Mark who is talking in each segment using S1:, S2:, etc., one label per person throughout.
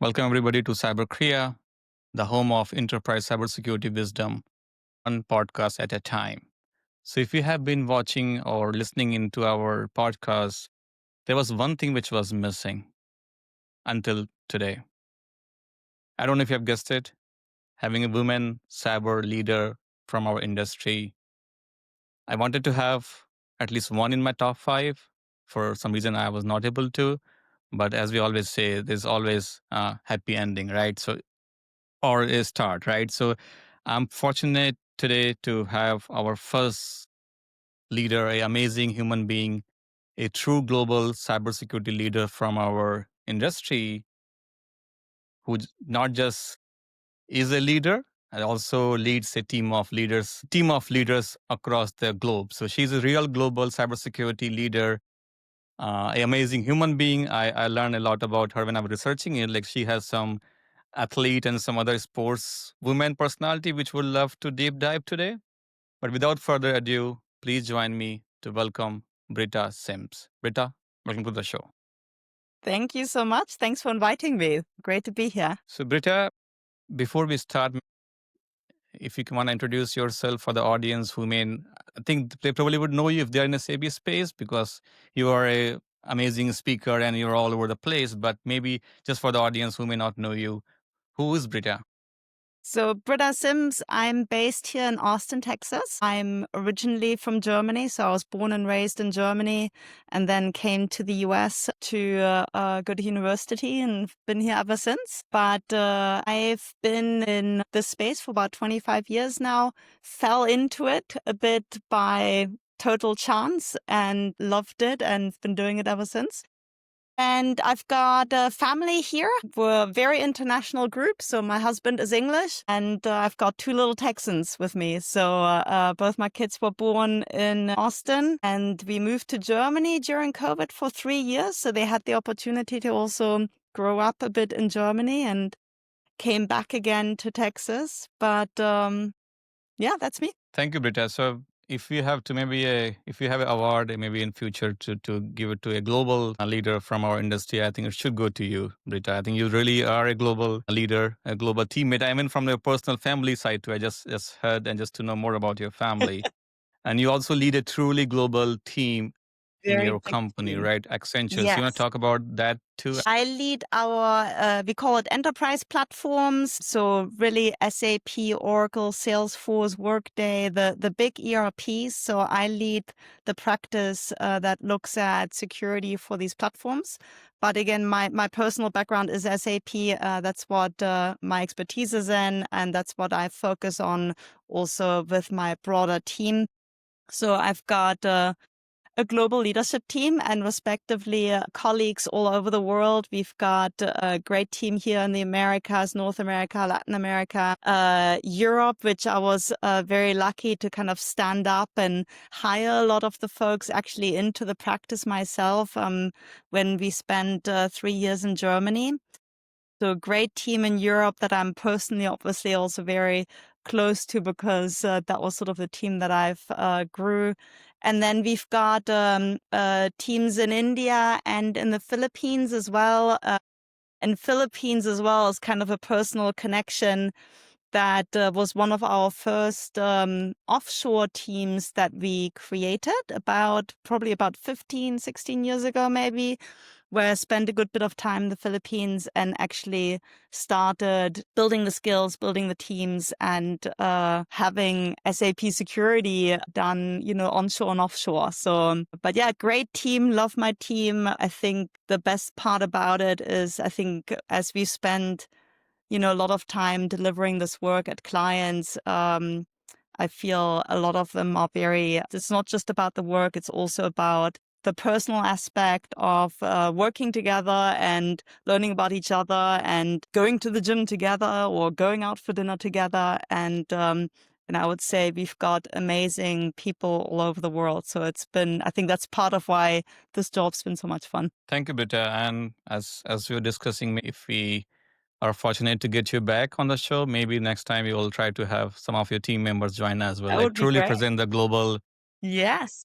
S1: Welcome everybody to CyberKriya, the home of enterprise cybersecurity wisdom, one podcast at a time. So if you have been watching or listening into our podcast, there was one thing which was missing until today. I don't know if you have guessed it, having a woman cyber leader from our industry. I wanted to have at least one in my top five. For some reason, I was not able to. But as we always say, there's always a happy ending, right? So or a start, right? So I'm fortunate today to have our first leader, an amazing human being, a true global cybersecurity leader from our industry who not just is a leader and also leads a team of leaders across the globe. So she's a real global cybersecurity leader, an amazing human being. I learned a lot about her when I was researching it. Like she has some athlete and some other sports women personality, which we'll love to deep dive today. But without further ado, please join me to welcome Britta Simms. Britta, welcome to the show.
S2: Thank you so much. Thanks for inviting me. Great to be here.
S1: So, Britta, before we start, if you want to introduce yourself for the audience who I think they probably would know you if they're in a SAP space because you are a amazing speaker and you're all over the place. But maybe just for the audience who may not know you, who is Britta?
S2: So, Britta Simms, I'm based here in Austin, Texas. I'm originally from Germany, so I was born and raised in Germany and then came to the US to go to university and been here ever since. But I've been in this space for about 25 years now, fell into it a bit by total chance and loved it and been doing it ever since. And I've got a family here. We're a very international group. So my husband is English and I've got two little Texans with me. So both my kids were born in Austin and we moved to Germany during COVID for 3 years. So they had the opportunity to also grow up a bit in Germany and came back again to Texas. But yeah, that's me.
S1: Thank you, Britta. So if you have to if you have an award maybe in future to give it to a global leader from our industry, I think it should go to you, Britta. I think you really are a global leader, a global teammate. I mean, from your personal family side too. I just heard and just to know more about your family. And you also lead a truly global team in
S2: Very
S1: your
S2: big
S1: company,
S2: team.
S1: right? Accenture. So you want to
S2: Yes.
S1: talk about that too?
S2: I lead our, we call it enterprise platforms. So really SAP, Oracle, Salesforce, Workday, the big ERPs. So I lead the practice that looks at security for these platforms. But again, my personal background is SAP. That's what my expertise is in. And that's what I focus on also with my broader team. So I've got a global leadership team and respectively colleagues all over the world. We've got a great team here in the Americas, North America, Latin America, Europe, which I was very lucky to kind of stand up and hire a lot of the folks actually into the practice myself when we spent 3 years in Germany. So a great team in Europe that I'm personally obviously also very close to because that was sort of the team that I've grew. And then we've got teams in India and in the Philippines as well. And Philippines as well is kind of a personal connection that was one of our first offshore teams that we created probably about 15, 16 years ago, maybe, where I spent a good bit of time in the Philippines and actually started building the skills, building the teams, and having SAP Security done, onshore and offshore. So, but yeah, great team. Love my team. I think the best part about it is I think as we spend a lot of time delivering this work at clients. I feel a lot of them are it's not just about the work, it's also about the personal aspect of working together and learning about each other and going to the gym together or going out for dinner together. And I would say we've got amazing people all over the world. So I think that's part of why this job's been so much fun.
S1: Thank you, Britta. And as we were discussing, if we are fortunate to get you back on the show, maybe next time you will try to have some of your team members join as well,
S2: That
S1: like
S2: would be
S1: truly
S2: great.
S1: present the global
S2: Yes.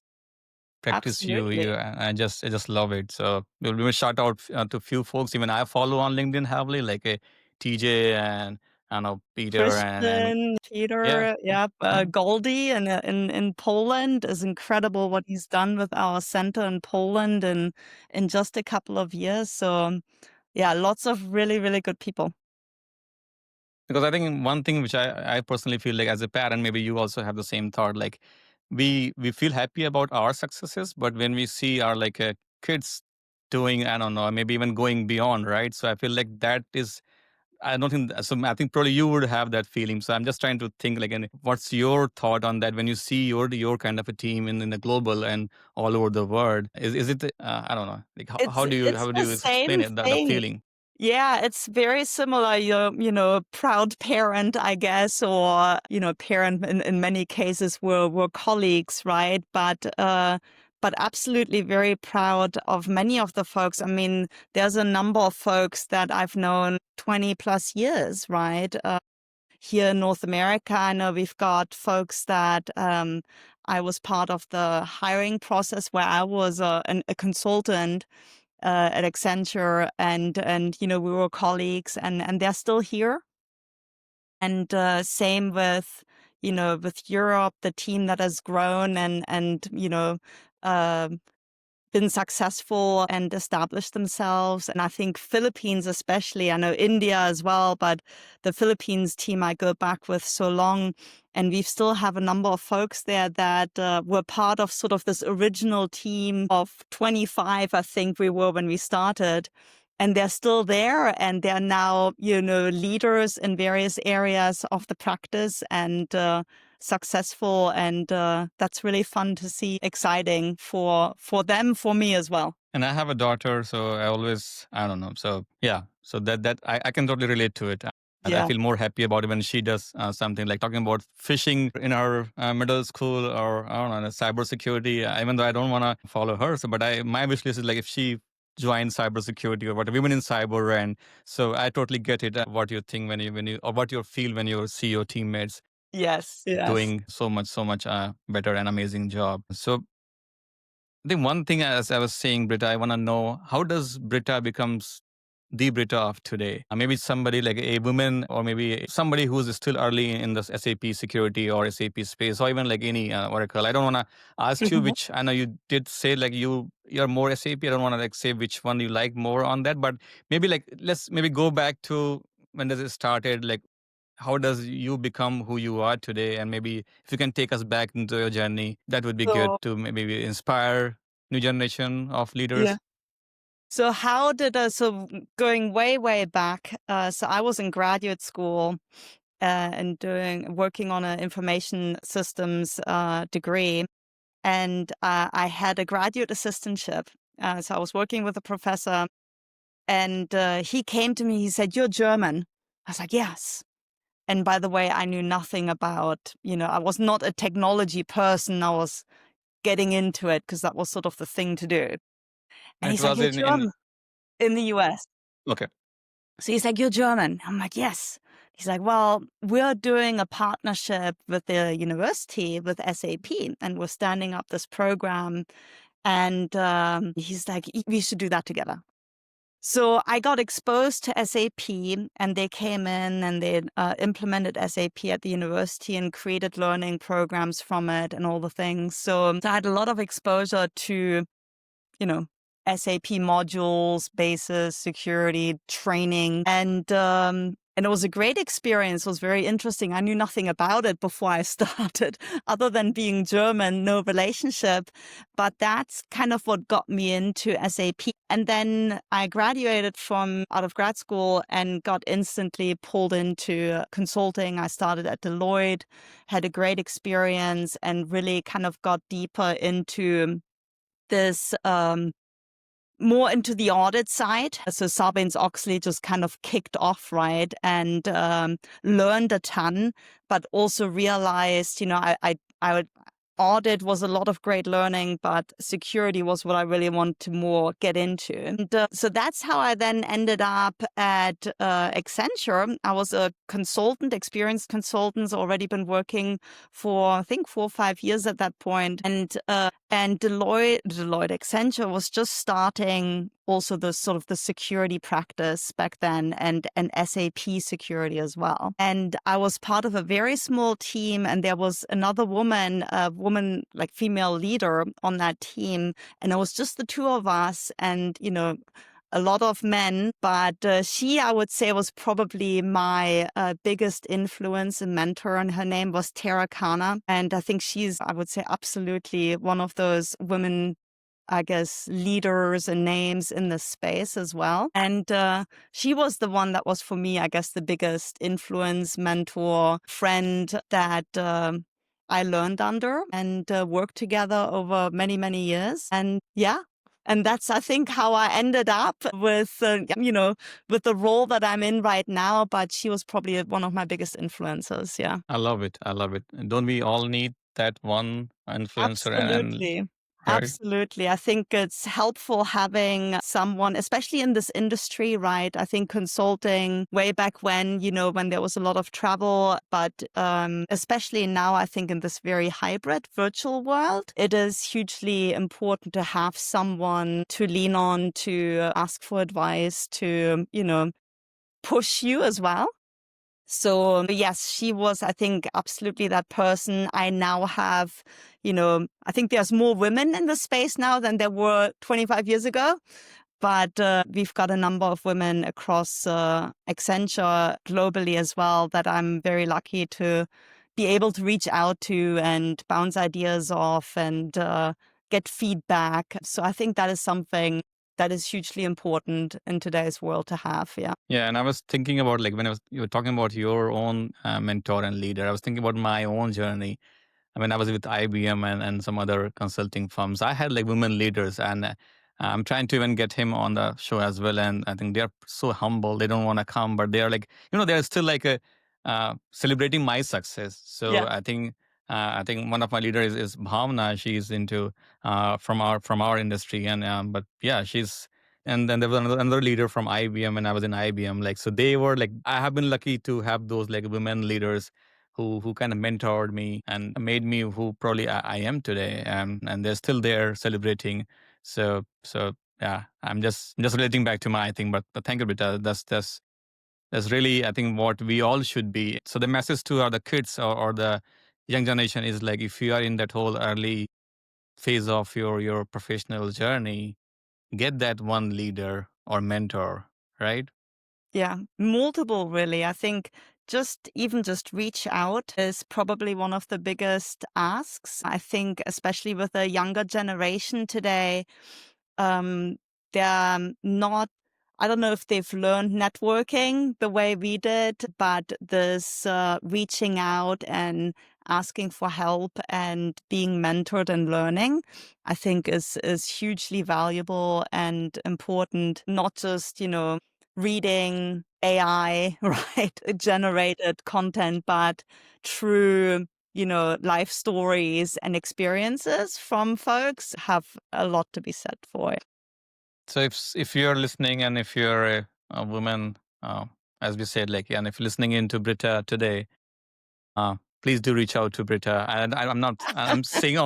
S1: practice
S2: Absolutely.
S1: I just love it. So we'll shout out to few folks. Even I follow on LinkedIn heavily, like TJ and I know Peter and
S2: Christian,
S1: yeah,
S2: Peter, yep,
S1: yeah.
S2: Goldie in Poland is incredible what he's done with our center in Poland in just a couple of years. So yeah, lots of really, really good people.
S1: Because I think one thing which I personally feel like as a parent, maybe you also have the same thought. Like we feel happy about our successes, but when we see our like kids doing, I don't know, maybe even going beyond, right? So I feel like that is I don't think so. I think probably you would have that feeling. So I'm just trying to think like, and what's your thought on that when you see your kind of a team in the global and all over the world? Is it I don't know, like
S2: It's
S1: how do
S2: the
S1: you explain
S2: same
S1: it the
S2: thing.
S1: feeling?
S2: Yeah, it's very similar. You're, proud parent, I guess, or, parent in many cases were colleagues, right? But absolutely very proud of many of the folks. I mean, there's a number of folks that I've known 20 plus years, right? Here in North America, I know we've got folks that I was part of the hiring process where I was a consultant at Accenture, and we were colleagues, and they're still here. And same with with Europe, the team that has grown and uh, been successful and established themselves. And I think Philippines especially, I know India as well, but the Philippines team I go back with so long. And we still have a number of folks there that were part of sort of this original team of 25, I think we were when we started. And they're still there, and they're now, leaders in various areas of the practice and successful, and that's really fun to see, exciting for them, for me as well.
S1: And I have a daughter, so I always, I don't know. So yeah, so that I can totally relate to it. I
S2: Yeah.
S1: feel more happy about it when she does something like talking about fishing in our middle school or I don't know, cybersecurity. Even though I don't want to follow her, so but my wish list is like if she joins cybersecurity or what women in cyber, and so I totally get it. What you think when you or what you feel when you see your teammates
S2: Yes. Yes.
S1: doing so much better and amazing job. So I think one thing, as I was saying, Britta, I want to know how does Britta becomes the Britta of today? Maybe somebody like a woman, or maybe somebody who's still early in the SAP security or SAP space, or even like any Oracle. I don't want to ask you which. I know you did say like you're more SAP. I don't want to like say which one you like more on that, but maybe like let's maybe go back to when does it started, like how does you become who you are today, and maybe if you can take us back into your journey, that would be good
S2: So
S1: to maybe inspire new generation of
S2: yeah.
S1: leaders.
S2: So how did so going way way back? So I was in graduate school and working on an information systems degree, and I had a graduate assistantship. So I was working with a professor, and he came to me. He said, "You're German." I was like, "Yes." And by the way, I knew nothing about, I was not a technology person. I was getting into it because that was sort of the thing to do. And
S1: It
S2: he's like,
S1: was
S2: "You're
S1: in
S2: German," in the US.
S1: okay.
S2: So he's like, "You're German." I'm like, "Yes." He's like, "Well, we're doing a partnership with the university, with SAP, and we're standing up this program." And he's like, "We should do that together." So I got exposed to SAP, and they came in and they implemented SAP at the university and created learning programs from it and all the things. So I had a lot of exposure to, you know, SAP modules, basis, security, training, and it was a great experience. It was very interesting. I knew nothing about it before I started, other than being German, no relationship. But that's kind of what got me into SAP. And then I graduated from out of grad school and got instantly pulled into consulting. I started at Deloitte, had a great experience, and really kind of got deeper into this more into the audit side. So Sarbanes-Oxley just kind of kicked off, right? And learned a ton, but also realized, I would audit was a lot of great learning, but security was what I really wanted to more get into. And so that's how I then ended up at Accenture. I was a consultant, experienced consultant, already been working for, I think, 4 or 5 years at that point. And And Deloitte, Accenture was just starting also the sort of the security practice back then, and SAP Security as well. And I was part of a very small team, and there was another woman, like female leader on that team. And it was just the two of us, and, a lot of men, but she, I would say, was probably my biggest influence and mentor, and her name was Tara Kana. And I think she's, I would say, absolutely one of those women, I guess, leaders and names in this space as well. And she was the one that was, for me, I guess, the biggest influence, mentor, friend that I learned under and worked together over many, many years. And yeah. And that's, I think, how I ended up with, with the role that I'm in right now. But she was probably one of my biggest influences. Yeah.
S1: I love it. I love it. And don't we all need that one influencer and
S2: Absolutely.
S1: right?
S2: Absolutely. I think it's helpful having someone, especially in this industry, right? I think consulting way back when, when there was a lot of travel, but especially now, I think in this very hybrid virtual world, it is hugely important to have someone to lean on, to ask for advice, to, push you as well. So yes, she was, I think, absolutely that person. I now have, I think there's more women in the space now than there were 25 years ago. But we've got a number of women across Accenture globally as well that I'm very lucky to be able to reach out to and bounce ideas off and get feedback. So I think that is something that is hugely important in today's world to have. Yeah.
S1: Yeah, and I was thinking about like when you were talking about your own mentor and leader, I was thinking about my own journey. I mean, I was with IBM and some other consulting firms. I had like women leaders, and I'm trying to even get him on the show as well. And I think they're so humble; they don't want to come, but they're like, they're still like celebrating my success. So
S2: Yeah.
S1: I think one of my leaders is Bhavna. She's into from our industry, and but yeah, she's. And then there was another leader from IBM, and I was in IBM. Like, so they were like, I have been lucky to have those like women leaders who kind of mentored me and made me who probably I am today. And they're still there celebrating. So yeah, I'm just relating back to my thing. But thank you, Britta. That's really, I think, what we all should be. So the message to the kids or the young generation is like, if you are in that whole early phase of your professional journey, get that one leader or mentor, right?
S2: Yeah, multiple really. I think just reach out is probably one of the biggest asks. I think especially with the younger generation today, um, they're not, I don't know if they've learned networking the way we did, but this reaching out and asking for help and being mentored and learning, I think is hugely valuable and important, not just, reading AI, right, generated content, but true, life stories and experiences from folks have a lot to be said for it.
S1: So if you're listening and if you're a woman, as we said, like, and if you're listening into Britta today, please do reach out to Britta. And I'm not, I'm saying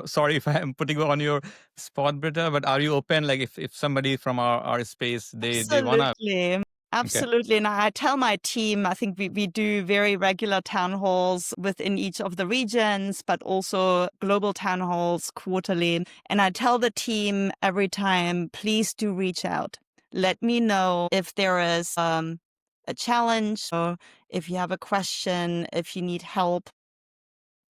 S1: sorry if I'm putting you on your spot, Britta, but are you open? Like if somebody from our space, they wanna,
S2: Absolutely.
S1: okay.
S2: Absolutely. And I tell my team, I think we do very regular town halls within each of the regions, but also global town halls quarterly. And I tell the team every time, please do reach out. Let me know if there is a challenge or if you have a question, if you need help.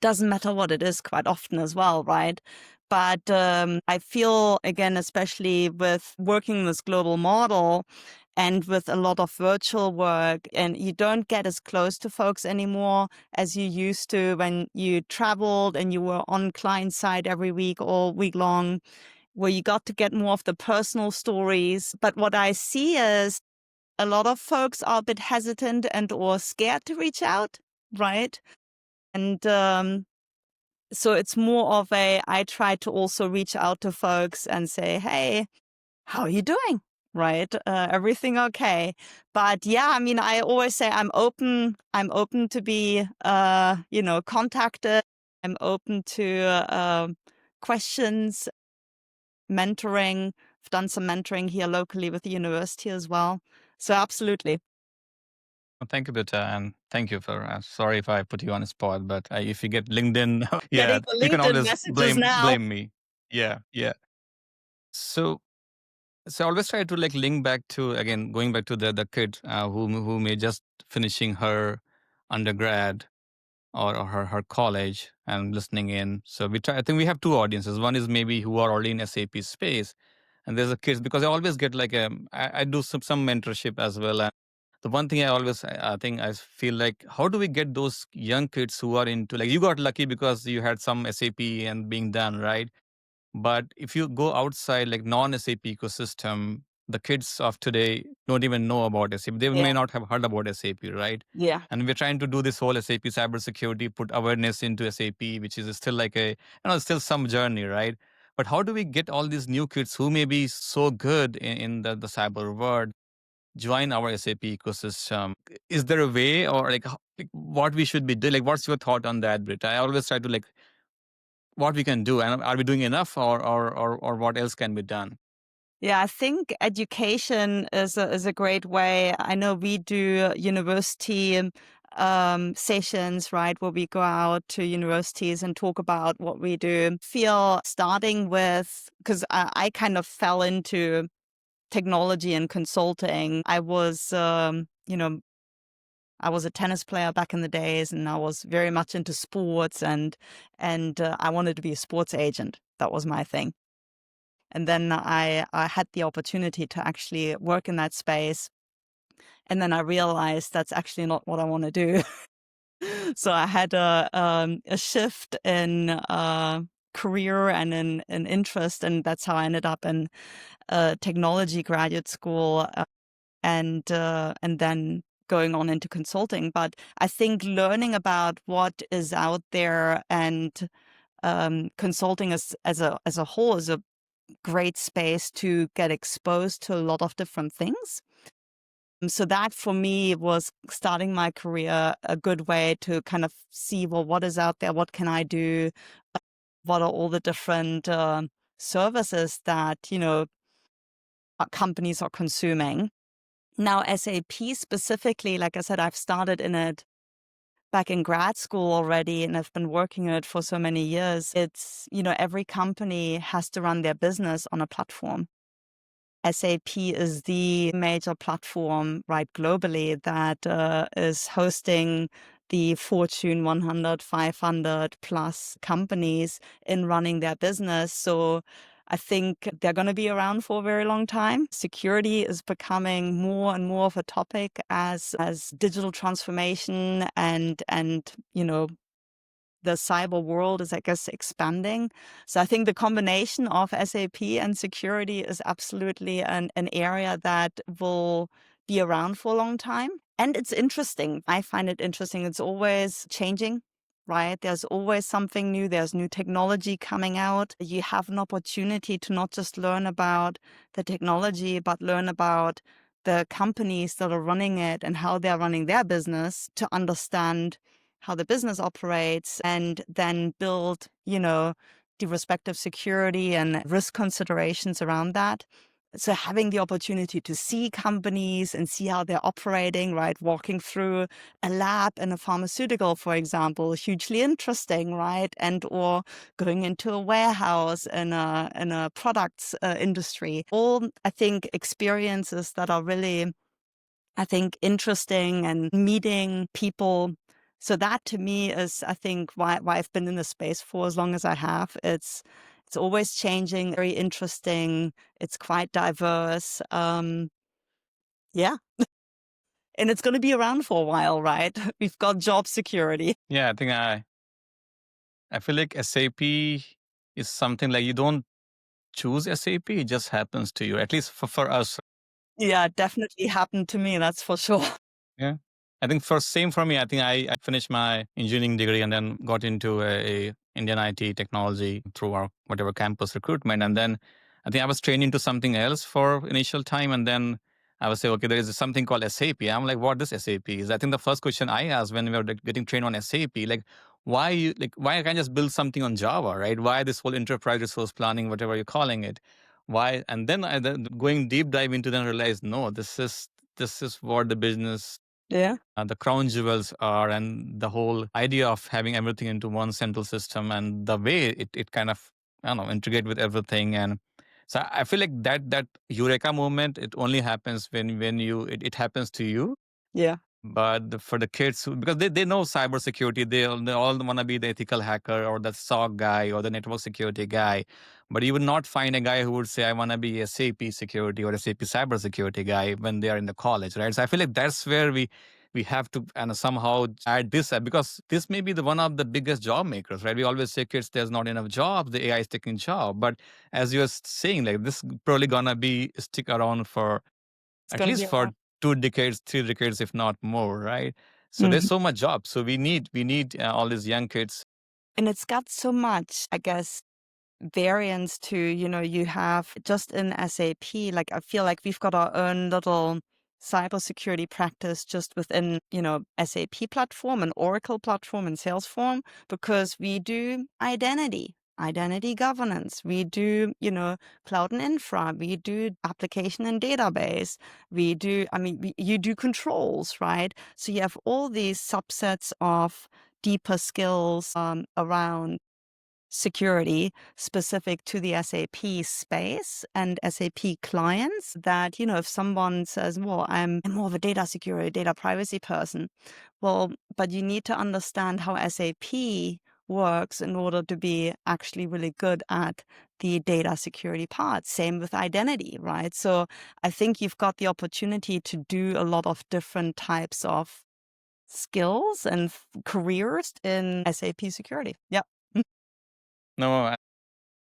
S2: Doesn't matter what it is quite often as well, right? But I feel, again, especially with working this global model and with a lot of virtual work, and you don't get as close to folks anymore as you used to when you traveled and you were on client side every week, all week long, where you got to get more of the personal stories. But what I see is a lot of folks are a bit hesitant and or scared to reach out, right? And so it's more of I try to also reach out to folks and say, hey, how are you doing? Right? Everything okay? But yeah, I mean, I always say I'm open. I'm open to be, contacted. I'm open to questions, mentoring. I've done some mentoring here locally with the university as well. So absolutely.
S1: Well, thank you, Britta, and thank you for. Sorry if I put you on the spot, but if you get LinkedIn, yeah,
S2: Getting the
S1: you can
S2: LinkedIn
S1: always
S2: messages now.
S1: blame me. Yeah, yeah. So I always try to like link back to, again, going back to the kid who may just finishing her undergrad or her college and listening in. So we try. I think we have two audiences. One is maybe who are already in SAP space, and there's a kids, because I always get like I do some mentorship as well. And the one thing I always I think I feel like, how do we get those young kids who are into, like, you got lucky because you had some SAP and being done right. But if you go outside, like non-SAP ecosystem, the kids of today don't even know about SAP. They
S2: Yeah.
S1: may not have heard about SAP, right?
S2: Yeah.
S1: And we're trying to do this whole SAP cybersecurity, put awareness into SAP, which is still like still some journey, right? But how do we get all these new kids who may be so good in the cyber world join our SAP ecosystem? Is there a way, or like what we should be doing? Like, what's your thought on that, Britt? I always try to like what we can do, and are we doing enough, or what else can be done?
S2: Yeah, I think education is a great way. I know we do university sessions, right, where we go out to universities and talk about what we do. Feel starting with, because I kind of fell into technology and consulting. I was, I was a tennis player back in the days, and I was very much into sports, and I wanted to be a sports agent. That was my thing. And then I had the opportunity to actually work in that space. And then I realized that's actually not what I want to do. So I had a shift in career and in an interest. And that's how I ended up in technology graduate school and then going on into consulting. But I think learning about what is out there and consulting as a whole is a great space to get exposed to a lot of different things. So that for me was starting my career a good way to kind of see, well, what is out there? What can I do? What are all the different services that, companies are consuming? Now, SAP specifically, like I said, I've started in it back in grad school already, and I've been working in it for so many years. It's, every company has to run their business on a platform. SAP is the major platform, right, globally that is hosting the Fortune 100, 500 plus companies in running their business. So I think they're going to be around for a very long time. Security is becoming more and more of a topic as digital transformation and the cyber world is, I guess, expanding. So I think the combination of SAP and security is absolutely an area that will be around for a long time. And it's interesting. I find it interesting. It's always changing, right? There's always something new. There's new technology coming out. You have an opportunity to not just learn about the technology, but learn about the companies that are running it and how they're running their business to understand how the business operates, and then build, the respective security and risk considerations around that. So having the opportunity to see companies and see how they're operating, right? Walking through a lab in a pharmaceutical, for example, hugely interesting, right? And or going into a warehouse in a products industry. All, I think, experiences that are really, I think, interesting, and meeting people. So that to me is, I think, why I've been in the space for as long as I have. It's always changing, very interesting. It's quite diverse. Yeah. And it's going to be around for a while, right? We've got job security.
S1: Yeah, I think I feel like SAP is something like you don't choose SAP; it just happens to you. At least for us.
S2: Yeah, definitely happened to me. That's for sure.
S1: Yeah. I think same for me. I think I finished my engineering degree and then got into a Indian IT technology through our whatever campus recruitment. And then I think I was trained into something else for initial time. And then I was say, okay, there is something called SAP. I'm like, what this SAP is? I think the first question I asked when we were getting trained on SAP, like, why I can't just build something on Java, right? Why this whole enterprise resource planning, whatever you're calling it? Why? And then I then going deep dive into, then realize, no, this is what the business,
S2: Yeah.
S1: the crown jewels are, and the whole idea of having everything into one central system, and the way it kind of, I don't know, integrate with everything. And so I feel like that eureka moment, it only happens when it happens to you.
S2: Yeah.
S1: But for the kids because they know cybersecurity, they all want to be the ethical hacker or the SOC guy or the network security guy. But you would not find a guy who would say, I want to be a SAP security or a SAP cybersecurity guy when they are in the college, right? So I feel like that's where we have to and somehow add this because this may be the one of the biggest job makers, right? We always say kids, there's not enough jobs, the AI is taking job. But as you're saying, like this probably gonna be stick around for
S2: It's
S1: at
S2: going to
S1: least
S2: be
S1: for
S2: around.
S1: 2 decades, 3 decades, if not more, right? So there's
S2: Mhm.
S1: so much job. So we need all these young kids.
S2: And it's got so much, I guess, variance to, you have just in SAP, like I feel like we've got our own little cybersecurity practice just within, SAP platform and Oracle platform and Salesforce, because we do identity governance. We do, cloud and infra. We do application and database. We do, you do controls, right? So you have all these subsets of deeper skills around security specific to the SAP space and SAP clients that, if someone says, well, I'm more of a data security, data privacy person, well, but you need to understand how SAP works in order to be actually really good at the data security part. Same with identity, right? So I think you've got the opportunity to do a lot of different types of skills and careers in SAP security. Yeah.
S1: No,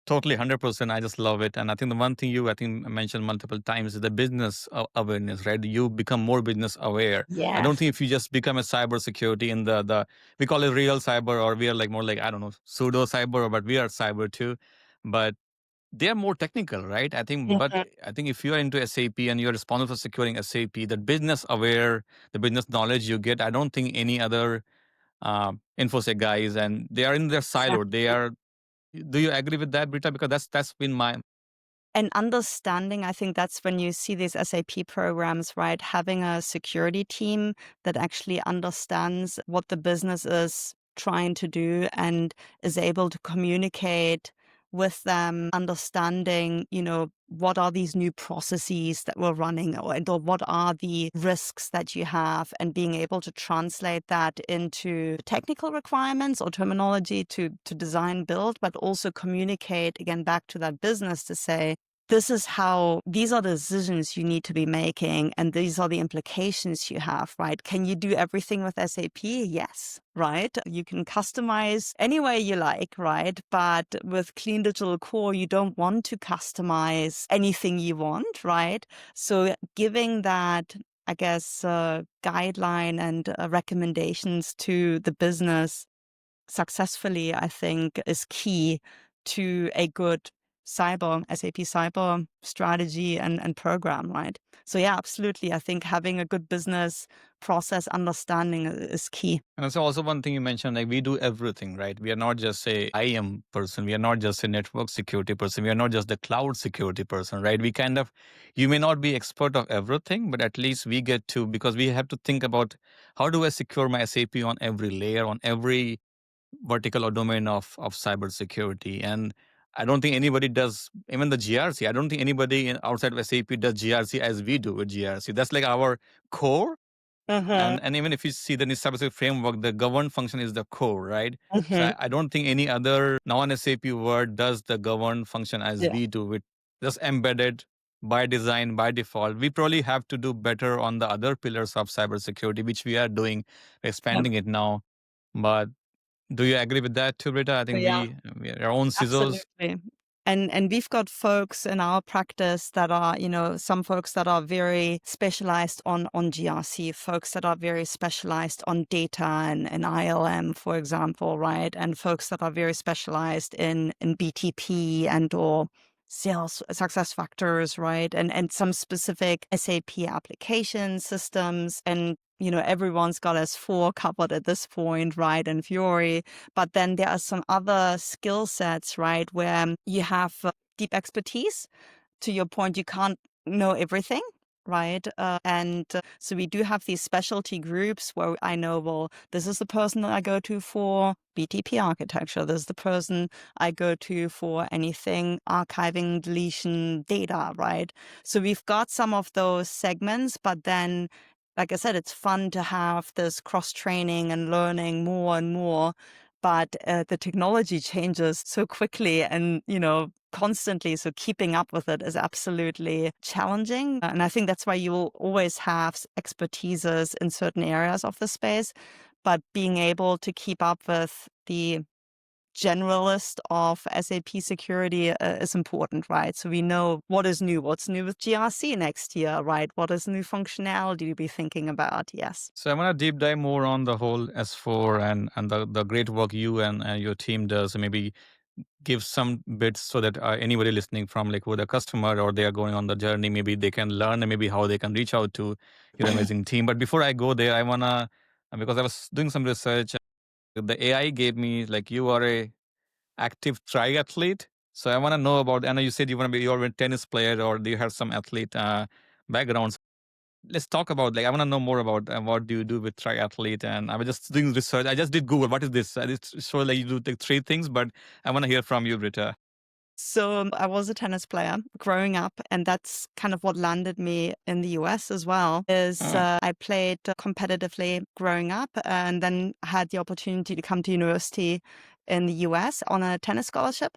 S1: totally 100%. I just love it. And I think the one thing you, I think, mentioned multiple times is the business awareness, right? You become more business aware. I
S2: Yeah.
S1: don't think if you just become a cyber security in the we call it real cyber, or we are like more like, I don't know, pseudo cyber, but we are cyber too. But they are more technical, right? But
S2: Mhm.
S1: I think if you are into SAP and you're responsible for securing SAP, the business aware, the business knowledge you get, I don't think any other infosec guys, and they are in their silo. They
S2: Exactly.
S1: are. Do you agree with that, Britta? Because that's been my.
S2: And understanding, I think that's when you see these SAP programs, right? Having a security team that actually understands what the business is trying to do and is able to communicate with them, understanding, what are these new processes that we're running, or what are the risks that you have, and being able to translate that into technical requirements or terminology to design, build, but also communicate again back to that business to say, these are the decisions you need to be making, and these are the implications you have, right? Can you do everything with SAP? Yes, right? You can customize any way you like, right? But with Clean Digital Core, you don't want to customize anything you want, right? So giving that, I guess, guideline and recommendations to the business successfully, I think, is key to a good SAP cyber strategy and program, right? So yeah, absolutely. I think having a good business process understanding is key.
S1: And it's also one thing you mentioned, like we do everything, right? We are not just a IAM person. We are not just a network security person. We are not just the cloud security person, right? We kind of, you may not be expert of everything, but at least we get to, because we have to think about how do I secure my SAP on every layer, on every vertical or domain of cybersecurity. And I don't think anybody does, even the GRC. I don't think anybody outside of SAP does GRC as we do with GRC. That's like our core.
S2: Mm-hmm.
S1: And even if you see the cybersecurity framework, the govern function is the core, right? So
S2: Mm-hmm.
S1: I don't think any other non-SAP word does the govern function as
S2: Yeah.
S1: we do. It just embedded by design, by default. We probably have to do better on the other pillars of cybersecurity, which we are doing,
S2: Yep.
S1: expanding it now. But do you agree with that too, Britta? I think
S2: Yeah.
S1: we are our own CISOs.
S2: Absolutely. And we've got folks in our practice that are, some folks that are very specialized on GRC, folks that are very specialized on data and ILM, for example, right? And folks that are very specialized in BTP and or sales success factors, right? And some specific SAP application systems. And everyone's got S4 covered at this point, right? And Fiori. But then there are some other skill sets, right, where you have deep expertise. To your point, you can't know everything, right? So we do have these specialty groups where I know, well, this is the person that I go to for BTP architecture. This is the person I go to for anything archiving, deletion, data, right? So we've got some of those segments, but then, like I said, it's fun to have this cross-training and learning more and more. But the technology changes so quickly and, constantly. So keeping up with it is absolutely challenging. And I think that's why you will always have expertises in certain areas of the space. But being able to keep up with the generalist of SAP security is important, right? So we know what is new, what's new with GRC next year, right? What is new functionality to be thinking about? Yes.
S1: So I want to deep dive more on the whole S4 and the great work you and your team does, and maybe give some bits so that anybody listening from like with a customer or they are going on the journey, maybe they can learn and maybe how they can reach out to your amazing team. But before I go there, I want to, because I was doing some research, the AI gave me like you are a active triathlete. So I want to know about, I know you said you want to be, you're a tennis player or do you have some athlete backgrounds. Let's talk about, like, I want to know more about what do you do with triathlete. And I was just doing research. I just did Google. What is this? It's sure like you do the three things, but I want to hear from you, Britta.
S2: So I was a tennis player growing up, and that's kind of what landed me in the US as well. I played competitively growing up, and then had the opportunity to come to university in the US on a tennis scholarship.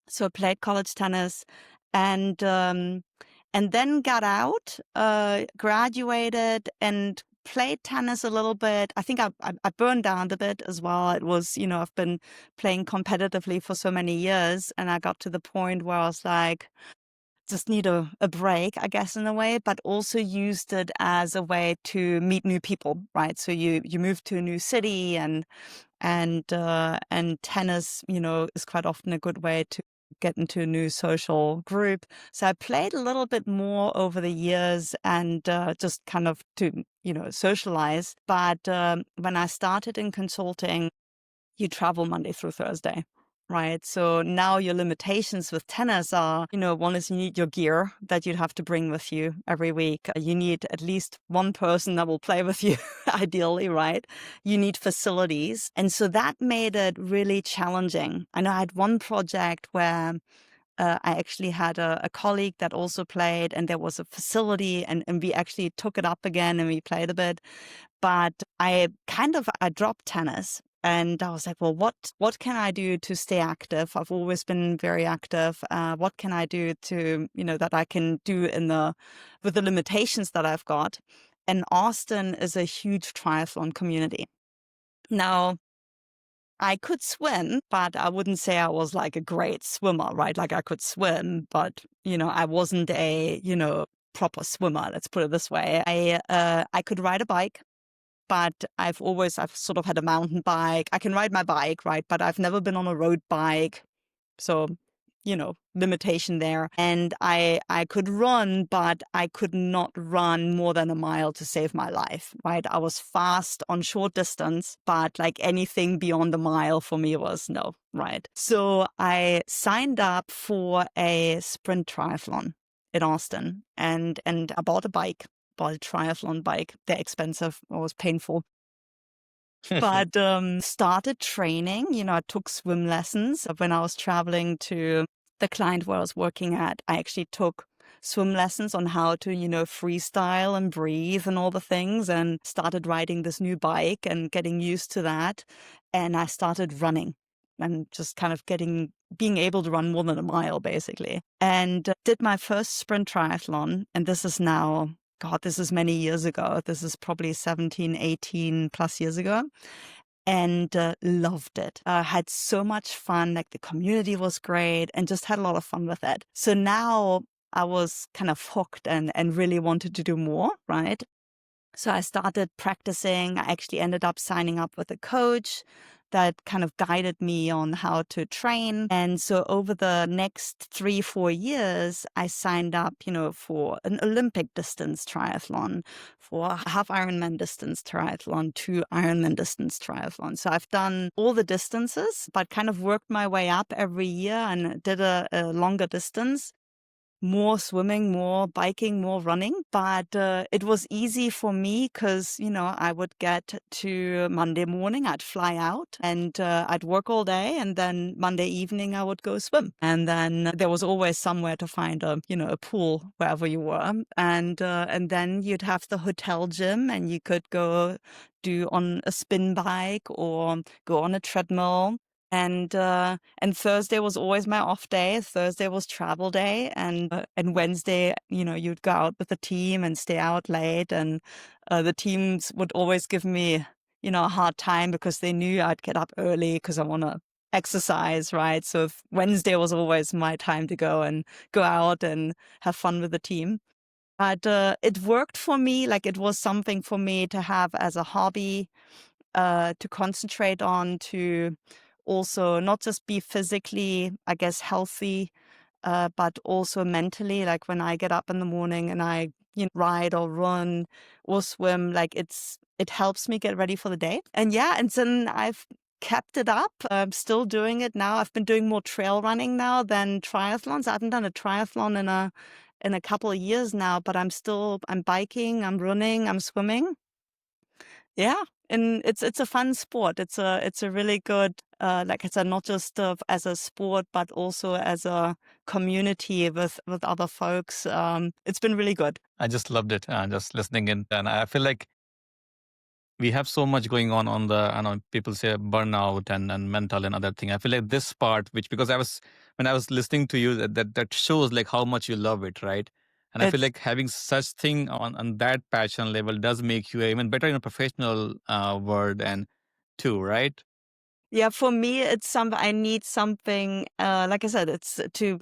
S2: So I played college tennis, and then got out, graduated, and played tennis a little bit. I think I burned out a bit as well. It was, I've been playing competitively for so many years, and I got to the point where I was like, just need a break, I guess, in a way, but also used it as a way to meet new people, right? So you move to a new city, and tennis, is quite often a good way to get into a new social group. So I played a little bit more over the years, and just kind of to, socialize. But when I started in consulting, you travel Monday through Thursday. Right. So now your limitations with tennis are, one is you need your gear that you'd have to bring with you every week. You need at least one person that will play with you, ideally, right? You need facilities. And so that made it really challenging. I know I had one project where I actually had a colleague that also played, and there was a facility, and we actually took it up again and we played a bit. But I dropped tennis. And I was like, well, what can I do to stay active? I've always been very active. What can I do to, that I can do with the limitations that I've got? And Austin is a huge triathlon community. Now, I could swim, but I wouldn't say I was like a great swimmer, right? Like I could swim, but, I wasn't a, proper swimmer. Let's put it this way. I could ride a bike. But I've sort of had a mountain bike. I can ride my bike, right? But I've never been on a road bike. So, limitation there. And I could run, but I could not run more than a mile to save my life, right? I was fast on short distance, but like anything beyond a mile for me was no, right? So I signed up for a sprint triathlon in Austin, and I bought a bike. Bought a triathlon bike. They're expensive. It was painful. But started training. I took swim lessons. When I was traveling to the client where I was working at, I actually took swim lessons on how to, freestyle and breathe and all the things, and started riding this new bike and getting used to that. And I started running and just kind of being able to run more than a mile, basically. And did my first sprint triathlon. And this is now, God, this is many years ago. This is probably 17, 18 plus years ago. And loved it. Had so much fun. Like the community was great, and just had a lot of fun with it. So now I was kind of hooked and really wanted to do more, right? So I started practicing. I actually ended up signing up with a coach that kind of guided me on how to train. And so over the next 3-4 years, I signed up, for an Olympic distance triathlon, for a half Ironman distance triathlon, 2 Ironman distance triathlon. So I've done all the distances, but kind of worked my way up every year and did a longer distance. More swimming, more biking, more running. But it was easy for me because, I would get to Monday morning, I'd fly out and I'd work all day. And then Monday evening, I would go swim. And then there was always somewhere to find a pool wherever you were. And then you'd have the hotel gym and you could go do on a spin bike or go on a treadmill. And Thursday was always my off day. Thursday was travel day, and Wednesday, you'd go out with the team and stay out late. And the teams would always give me, a hard time because they knew I'd get up early because I want to exercise, right? So Wednesday was always my time to go out and have fun with the team. But it worked for me. Like it was something for me to have as a hobby, to concentrate on, to also not just be physically, I guess, healthy, but also mentally. Like when I get up in the morning and I ride or run or swim, like it helps me get ready for the day. And yeah, and then I've kept it up. I'm still doing it now. I've been doing more trail running now than triathlons. I haven't done a triathlon in a couple of years now, but I'm biking, I'm running, I'm swimming. Yeah, and it's a fun sport. It's a really good, like I said, not just as a sport, but also as a community with other folks. It's been really good.
S1: I just loved it, just listening in. And I feel like we have so much going on the, I know people say burnout and mental and other thing. I feel like this part, which because when I was listening to you, that shows like how much you love it, right? And I feel
S2: It's
S1: like having such thing on that passion level does make you even better in a professional world and too, right?
S2: Yeah, for me, it's something I need something. Like I said, it's to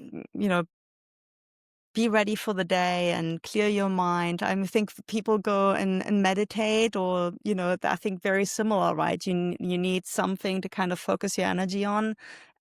S2: be ready for the day and clear your mind. I think people go and meditate or, I think very similar, right? You need something to kind of focus your energy on.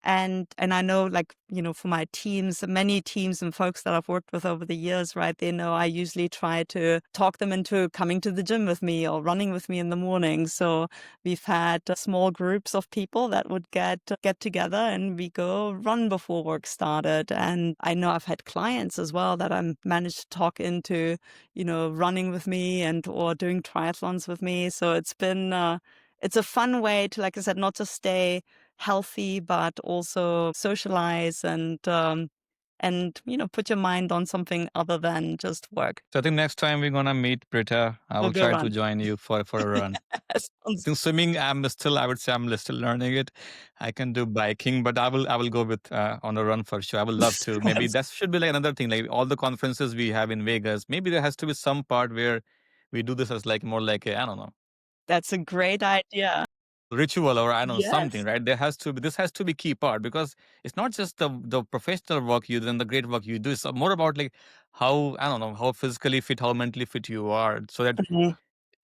S2: And I know like, for my teams, many teams and folks that I've worked with over the years, right? They know I usually try to talk them into coming to the gym with me or running with me in the morning. So we've had small groups of people that would get together and we go run before work started. And I know I've had clients as well that I managed to talk into, running with me and or doing triathlons with me. So it's a fun way to, like I said, not just stay healthy, but also socialize and put your mind on something other than just work.
S1: So I think next time we're gonna meet, Britta, I
S2: We'll
S1: will
S2: go
S1: try to
S2: run.
S1: join you for a run. I
S2: Sounds
S1: think swimming, I would say I'm still learning it. I can do biking, but I will go with on a run for sure. I would love to. Maybe
S2: that's
S1: that should be like another thing. Like all the conferences we have in Vegas, maybe there has to be some part where we do this as like more like I don't know,
S2: that's a great idea.
S1: ritual or I don't know something,
S2: Yes.
S1: right? There has to be this has to be key part because it's not just the professional work you do and the great work you do. It's more about like how I don't know how physically fit, how mentally fit you are, so that
S2: Mhm,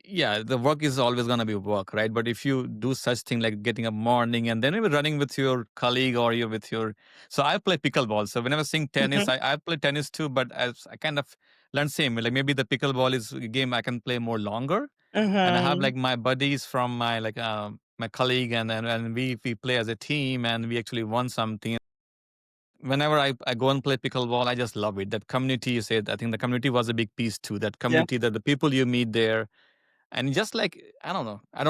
S1: yeah, the work is always gonna be work, right? But if you do such thing like getting up morning and then maybe running with your colleague or you're with your, so I play pickleball. So when I was saying tennis,
S2: mhm,
S1: I play tennis too, but as I kind of learned same. Like maybe the pickleball is a game I can play more longer, and I have
S2: mhm,
S1: like my buddies from my like my colleague and we play as a team and we actually won something. Whenever I go and play pickleball, I just love it. That community you said, I think the community was a big piece too. That
S2: yeah,
S1: community, that the people you meet there, and just like I don't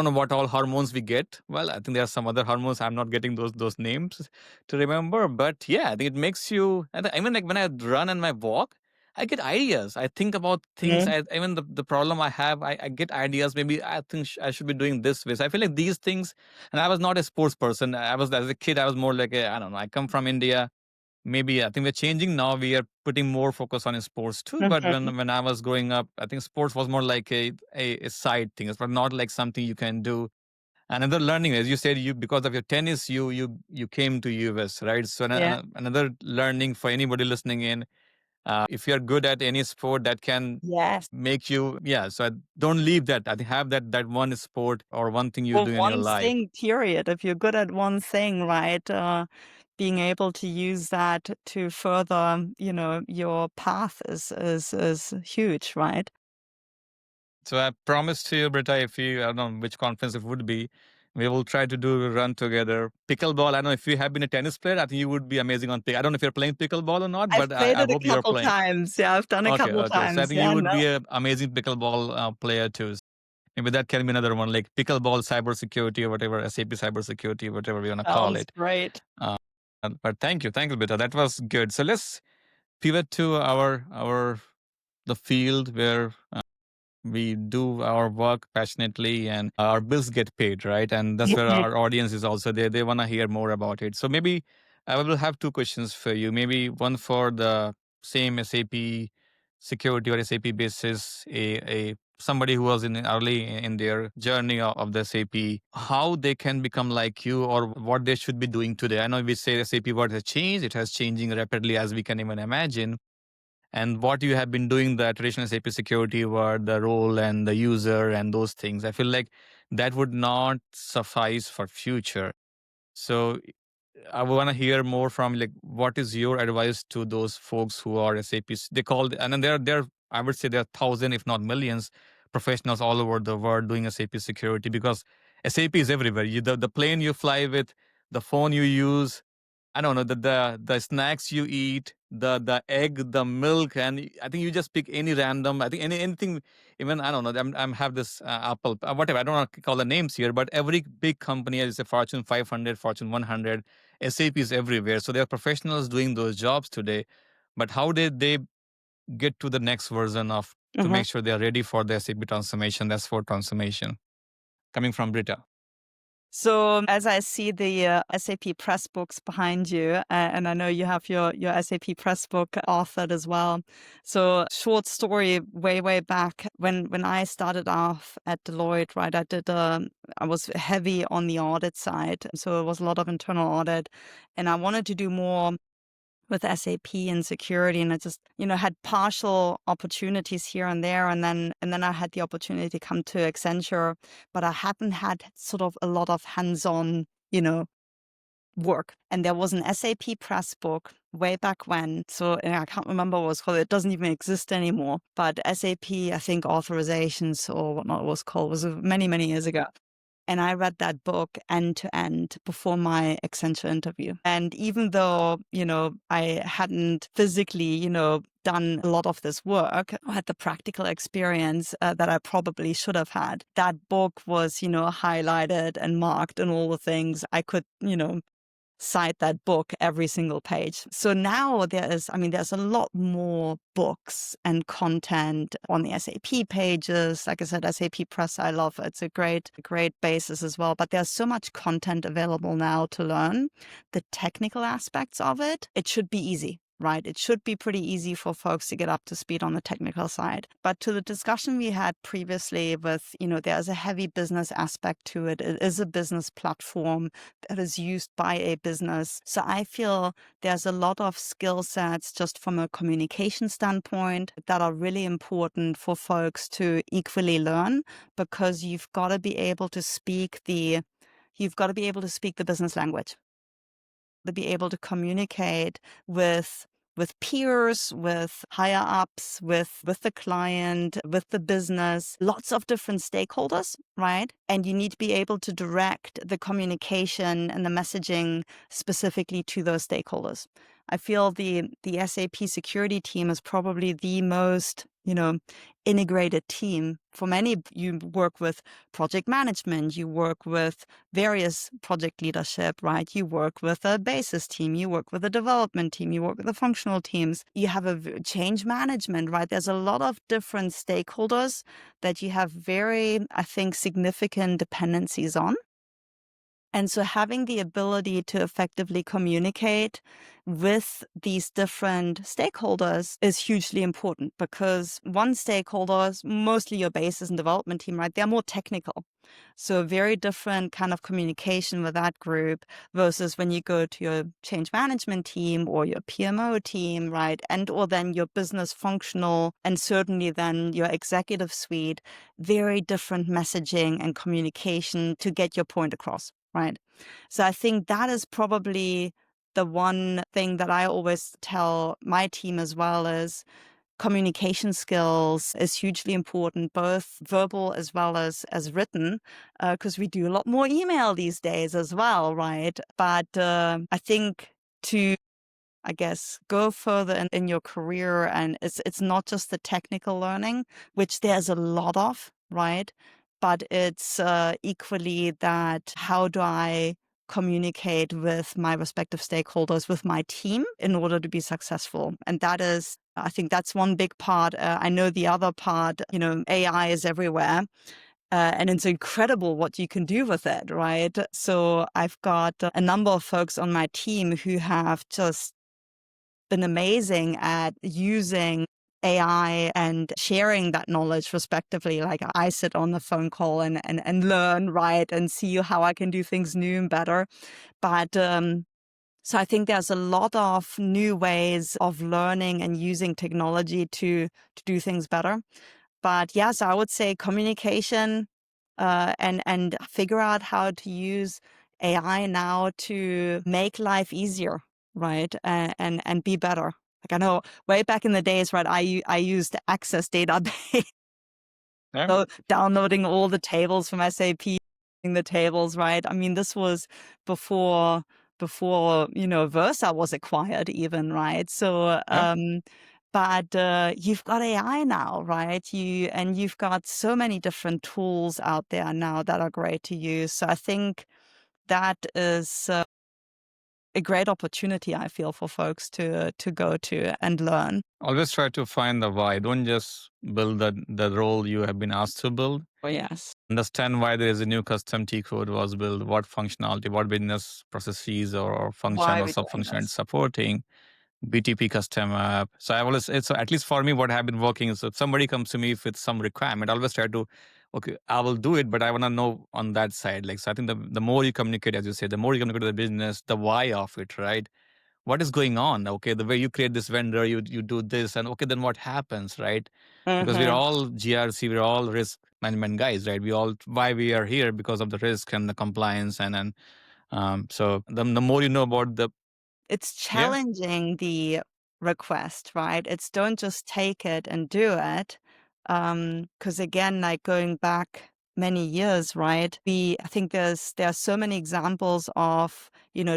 S1: know what all hormones we get. Well, I think there are some other hormones. I'm not getting those names to remember, but yeah, I think it makes you. And even like when I run and I walk, I get ideas. I think about things.
S2: mhm,
S1: Even the problem I have, I get ideas. Maybe I think I should be doing this way. So I feel like these things. And I was not a sports person. I was as a kid. I was more like I don't know. I come from India. Maybe I think we're changing now. We are putting more focus on sports too. But
S2: mhm,
S1: when I was growing up, I think sports was more like a side thing. It's not like something you can do. Another learning, as you said, you because of your tennis, you came to US, right? So
S2: yeah,
S1: another learning for anybody listening in. If you're good at any sport, that can
S2: Yes.
S1: make you, yeah. So don't leave that. I think have that one sport or one thing you
S2: Or
S1: do in your
S2: one
S1: life.
S2: thing, period. If you're good at one thing, right, being able to use that to further, your path is huge, right?
S1: So I promise to you, Britta, if you, I don't know which conference it would be, we will try to do a run together. Pickleball, I don't know if you have been a tennis player, I think you would be amazing on pick. I don't know if you're playing pickleball or not,
S2: I've
S1: but
S2: played
S1: I
S2: it a
S1: hope you're
S2: couple
S1: playing.
S2: times. Yeah, I've done a
S1: Okay,
S2: couple
S1: okay. So I
S2: times.
S1: think you
S2: Yeah,
S1: would
S2: no,
S1: be an amazing pickleball player too. Maybe that can be another one, like pickleball cybersecurity or whatever, SAP cybersecurity, whatever we want to call
S2: sounds
S1: it.
S2: great.
S1: Uh, but thank you, Britta. That was good. So let's pivot to our the field where we do our work passionately and our bills get paid, right? And that's where our audience is also there. They want to hear more about it. So maybe I will have two questions for you. Maybe one for the same SAP security or SAP basis, a somebody who was in early in their journey of the SAP, how they can become like you or what they should be doing today. I know we say SAP world has changed. It has changing rapidly as we can even imagine, and what you have been doing the traditional SAP security were the role and the user and those things. I feel like that would not suffice for future. So I want to hear more from like what is your advice to those folks who are SAPs? They call and then there I would say there are thousands, if not millions, professionals all over the world doing SAP security because SAP is everywhere. The plane you fly with, the phone you use, I don't know, the snacks you eat, the egg, the milk, and I think you just pick any random. I think anything, even I don't know. I'm have this Apple, whatever. I don't want to call the names here, but every big company is a Fortune 500, Fortune 100. SAP is everywhere, so there are professionals doing those jobs today. But how did they get to the next version of to
S2: Mhm.
S1: make sure they are ready for the SAP transformation, the S4 transformation coming from Britta?
S2: So as I see the SAP press books behind you, and I know you have your SAP press book authored as well. So short story, way back when I started off at Deloitte, right? I was heavy on the audit side, so it was a lot of internal audit, and I wanted to do more with SAP and security, and I just had partial opportunities here and there, and then I had the opportunity to come to Accenture, but I hadn't had sort of a lot of hands-on work. And there was an SAP press book way back when, so and I can't remember what it was called. It doesn't even exist anymore, but SAP, I think, authorizations or whatnot it was called, was many years ago. And I read that book end to end before my Accenture interview. And even though, I hadn't physically, done a lot of this work, I had the practical experience that I probably should have had. That book was, highlighted and marked and all the things I could, cite that book every single page. So now there's a lot more books and content on the SAP pages. Like I said, SAP Press, I love. It's a great basis as well. But there's so much content available now to learn the technical aspects of it. It should be easy. Right. It should be pretty easy for folks to get up to speed on the technical side. But to the discussion we had previously with, there's a heavy business aspect to it. It is a business platform that is used by a business. So I feel there's a lot of skill sets just from a communication standpoint that are really important for folks to equally learn, because you've got to be able to speak the business language, to be able to communicate with peers, with higher ups, with the client, with the business, lots of different stakeholders, right? And you need to be able to direct the communication and the messaging specifically to those stakeholders. I feel the SAP security team is probably the most, integrated team. For many, you work with project management, you work with various project leadership, right? You work with a basis team, you work with a development team, you work with the functional teams, you have a change management, right? There's a lot of different stakeholders that you have very, I think, significant dependencies on. And so having the ability to effectively communicate with these different stakeholders is hugely important, because one stakeholder is mostly your basis and development team, right? They're more technical. So a very different kind of communication with that group versus when you go to your change management team or your PMO team, right? And or then your business functional and certainly then your executive suite, very different messaging and communication to get your point across, right? So I think that is probably the one thing that I always tell my team as well is communication skills is hugely important, both verbal as well as written, because we do a lot more email these days as well, right? But I think to, I guess, go further in your career, and it's not just the technical learning, which there's a lot of, right? But it's equally that how do I communicate with my respective stakeholders, with my team in order to be successful? And that is, I think that's one big part. I know the other part, AI is everywhere. And it's incredible what you can do with it, right? So I've got a number of folks on my team who have just been amazing at using AI and sharing that knowledge respectively. Like I sit on the phone call and learn, right, and see how I can do things new and better. But so I think there's a lot of new ways of learning and using technology to do things better. But yes, I would say communication, and figure out how to use AI now to make life easier, right? And be better. Like I know way back in the days, right? I used Access database,
S1: Yeah.
S2: so downloading all the tables from SAP, the tables, right? I mean, this was before Versa was acquired, even, right? So
S1: Yeah.
S2: but you've got AI now, right? You've got so many different tools out there now that are great to use. So I think that is a great opportunity, I feel, for folks to go to and learn.
S1: Always try to find the why. Don't just build the role you have been asked to build.
S2: Oh, yes.
S1: Understand why there is a new custom T code was built, what functionality, what business processes or function
S2: Why are
S1: or
S2: we
S1: sub
S2: doing
S1: function it's
S2: this?
S1: supporting. BTP custom app. So I always, it's at least for me, what I've been working is if somebody comes to me with some requirement, I always try to, okay, I will do it, but I want to know on that side. Like, so I think the more you communicate, as you say, the more you communicate to the business, the why of it, right? What is going on? Okay, the way you create this vendor, you do this, and okay, then what happens, right? Because we're
S2: Mm-hmm.
S1: all GRC, we're all risk management guys, right? We all why we are here because of the risk and the compliance and so the more you know about the
S2: It's
S1: yeah.
S2: challenging the request, right? It's don't just take it and do it. Because again, like going back many years, right? I think there are so many examples of,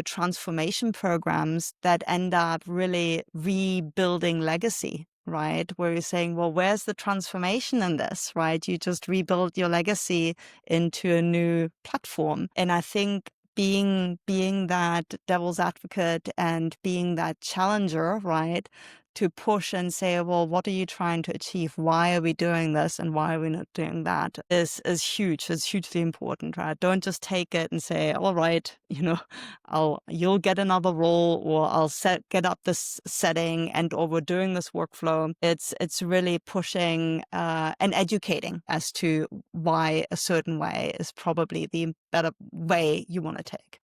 S2: transformation programs that end up really rebuilding legacy, right? Where you're saying, well, where's the transformation in this, right? You just rebuild your legacy into a new platform. And I think being that devil's advocate and being that challenger, right, to push and say, well, what are you trying to achieve? Why are we doing this and why are we not doing that is huge. It's hugely important, right? Don't just take it and say, all right, you'll get another role, or I'll get up this setting, and or we're doing this workflow. It's really pushing and educating as to why a certain way is probably the better way you want to take.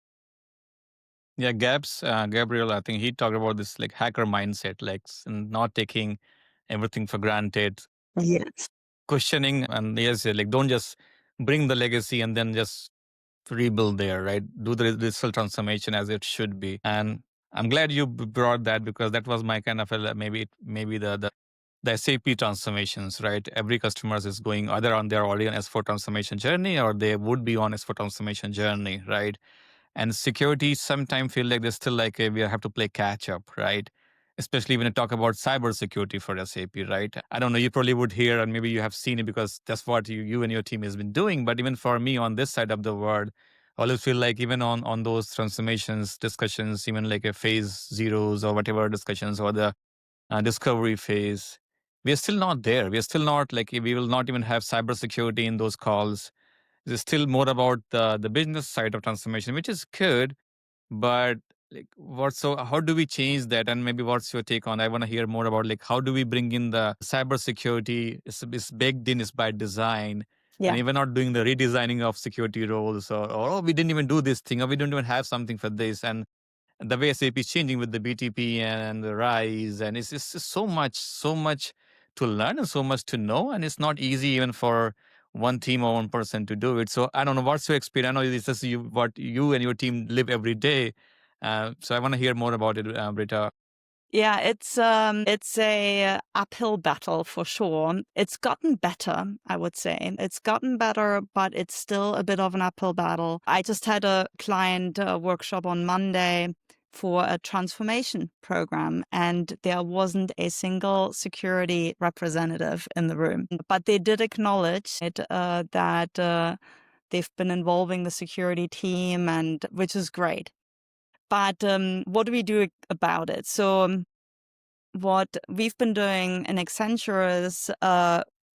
S1: Yeah, Gabriel, I think he talked about this like hacker mindset, like not taking everything for granted,
S2: Yes.
S1: questioning, and yes, like don't just bring the legacy and then just rebuild there, right? Do the digital transformation as it should be. And I'm glad you brought that because that was my kind of maybe the SAP transformations, right? Every customer is going either on their already on S4 transformation journey or they would be on S4 transformation journey, right? And security sometimes feel like they're still like we have to play catch up, right? Especially when you talk about cybersecurity for SAP, right? I don't know, you probably would hear and maybe you have seen it because that's what you and your team has been doing. But even for me on this side of the world, I always feel like even on those transformations discussions, even like a phase zeros or whatever discussions or the discovery phase, we are still not there. We are still not like we will not even have cybersecurity in those calls. It's still more about the business side of transformation, which is good. But like, how do we change that? And maybe what's your take on? I want to hear more about like how do we bring in the cybersecurity? It's baked in, it's by design, and
S2: Yeah.
S1: even not doing the redesigning of security roles, or oh, we didn't even do this thing, or we don't even have something for this. And the way SAP is changing with the BTP and the RISE, and it's just so much to learn and so much to know, and it's not easy even for one team or one person to do it. So I don't know what's your experience. I know this is what you and your team live every day. So I want to hear more about it, Britta.
S2: Yeah, it's a uphill battle for sure. It's gotten better, I would say. It's gotten better, but it's still a bit of an uphill battle. I just had a client workshop on Monday for a transformation program, and there wasn't a single security representative in the room. But they did acknowledge that they've been involving the security team, and which is great. But what do we do about it? So what we've been doing in Accenture is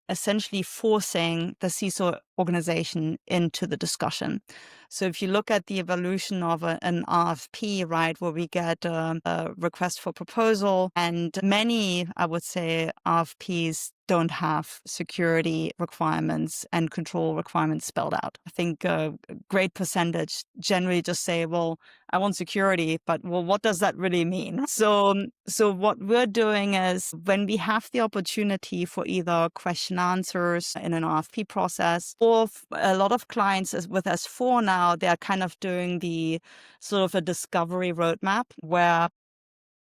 S2: essentially forcing the CISO organization into the discussion. So if you look at the evolution of an RFP, right, where we get a request for proposal, and many, I would say, RFPs don't have security requirements and control requirements spelled out. I think a great percentage generally just say, well, I want security, but well, what does that really mean? So what we're doing is when we have the opportunity for either question answers in an RFP process, or a lot of clients with S4 now, they're kind of doing the sort of a discovery roadmap where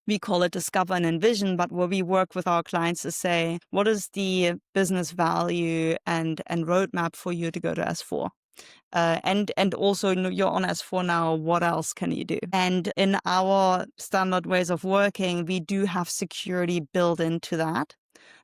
S2: we call it discover and envision, but where we work with our clients to say, what is the business value and roadmap for you to go to S4? And also, you're on S4 now, what else can you do? And in our standard ways of working, we do have security built into that.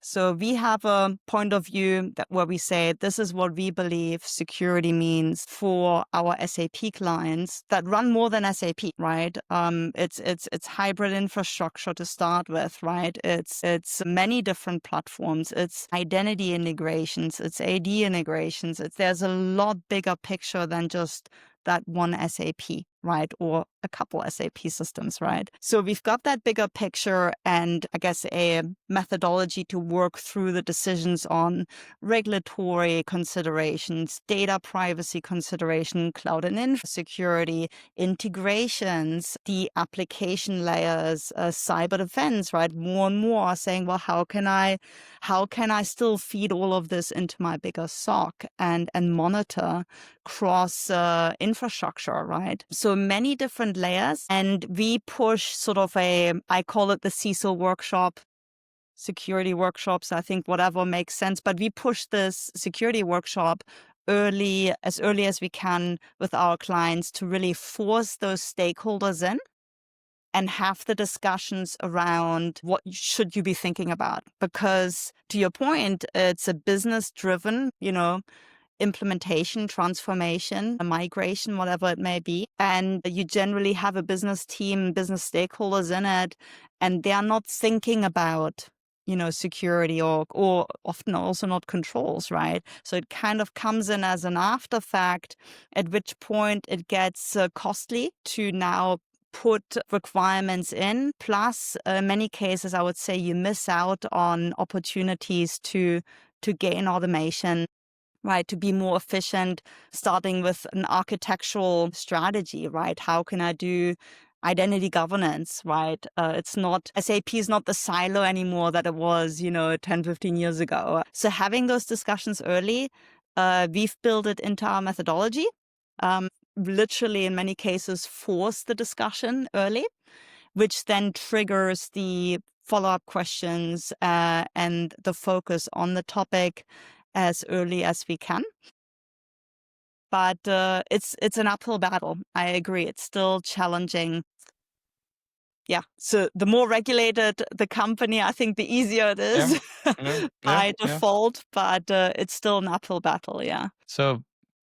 S2: So we have a point of view where we say, this is what we believe security means for our SAP clients that run more than SAP, right? It's hybrid infrastructure to start with, right? It's many different platforms. It's identity integrations. It's AD integrations. There's a lot bigger picture than just that one SAP, right? Or a couple SAP systems, right? So we've got that bigger picture and I guess a methodology to work through the decisions on regulatory considerations, data privacy consideration, cloud and infra security, integrations, the application layers, cyber defense, right? More and more are saying, well, how can I still feed all of this into my bigger SOC and monitor cross infrastructure, right? So many different layers, and we push sort of I call it the CISO workshop, security workshops, I think whatever makes sense, but we push this security workshop early as we can with our clients to really force those stakeholders in and have the discussions around what should you be thinking about. Because to your point, it's a business driven, implementation, transformation, a migration, whatever it may be. And you generally have a business team, business stakeholders in it, and they're not thinking about, security or often also not controls, right? So it kind of comes in as an after fact, at which point it gets costly to now put requirements in. Plus, in many cases, I would say you miss out on opportunities to gain automation, right, to be more efficient, starting with an architectural strategy, right? How can I do identity governance, right? It's not, SAP is not the silo anymore that it was, 10, 15 years ago. So having those discussions early, we've built it into our methodology. Literally, in many cases, force the discussion early, which then triggers the follow-up questions and the focus on the topic as early as we can. But it's an uphill battle. I agree. It's still challenging. Yeah. So the more regulated the company, I think the easier it
S1: Yeah,
S2: is
S1: yeah, yeah,
S2: by
S1: yeah.
S2: default. But it's still an uphill battle. Yeah.
S1: So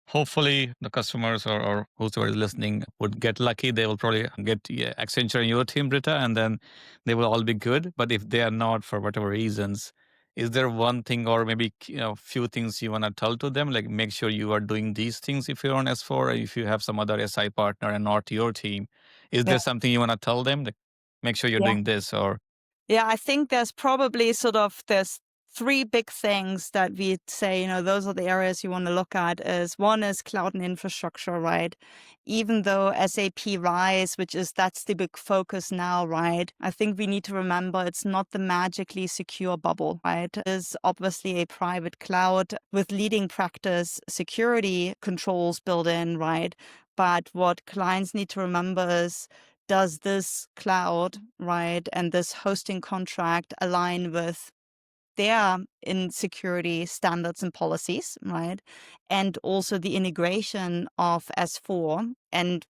S1: hopefully the customers or whosoever is listening would get lucky. They will probably get Accenture in your team, Britta, and then they will all be good. But if they are not, for whatever reasons, is there one thing or maybe few things you want to tell to them, like make sure you are doing these things if you're on S4, or if you have some other SI partner and not your team, is
S2: Yeah.
S1: there something you want to tell them, like make sure you're
S2: Yeah.
S1: doing this? Or
S2: Yeah, I think there's probably there's three big things that we say, those are the areas you want to look at. Is one is cloud and infrastructure, right? Even though SAP Rise, that's the big focus now, right? I think we need to remember it's not the magically secure bubble, right? It is obviously a private cloud with leading practice security controls built in, right? But what clients need to remember is, does this cloud, right, and this hosting contract align with their in security standards and policies, right? And also the integration of S4 and